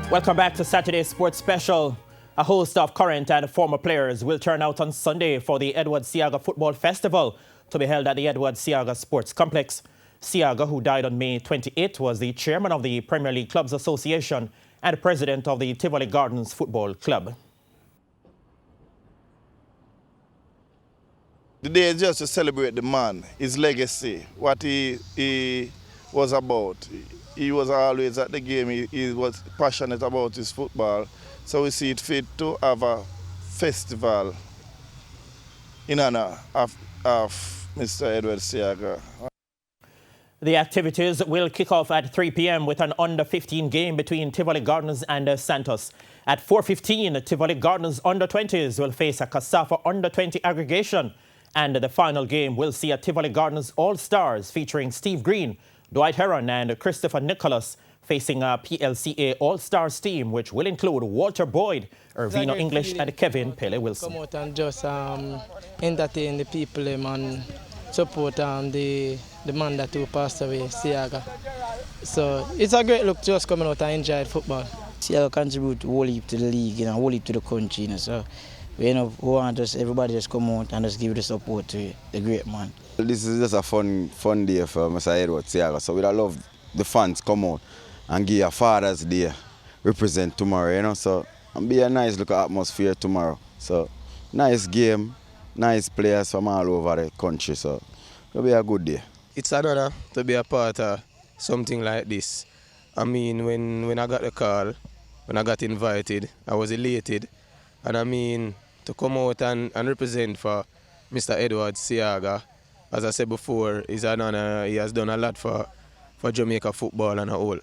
Welcome back to Saturday's Sports Special. A host of current and former players will turn out on Sunday for the Edward Seaga Football Festival to be held at the Edward Seaga Sports Complex. Seaga, who died on May 28, was the chairman of the Premier League Clubs Association and president of the Tivoli Gardens Football Club. The day is just to celebrate the man, his legacy, what he was about. He was always at the game, he was passionate about his football. So we see it fit to have a festival in honor of Mr. Edward Seaga. The activities will kick off at 3 p.m. with an under-15 game between Tivoli Gardens and Santos. At 4:15, Tivoli Gardens under-20s will face a Casafa under-20 aggregation. And the final game will see a Tivoli Gardens All-Stars featuring Steve Green, Dwight Heron and Christopher Nicholas facing a PLCA All-Stars team, which will include Walter Boyd, Irvino English and Kevin Pele Wilson. Come out and just entertain the people and support the man that who passed away, Seaga. So it's a great look just coming out and enjoy football. Seaga contribute wholly to the league, wholly to the country. So we want everybody just come out and just give the support to the great man. This is just a fun day for Mr. Edward Seaga. So we'd love the fans come out and give a Father's Day represent tomorrow, So and be a nice look atmosphere tomorrow. So nice game, nice players from all over the country. So it'll be a good day. It's an honor to be a part of something like this. I mean, when I got the call, when I got invited, I was elated. And I mean, to come out and represent for Mr. Edward Seaga, as I said before, is an honor. He has done a lot for Jamaica football and a whole.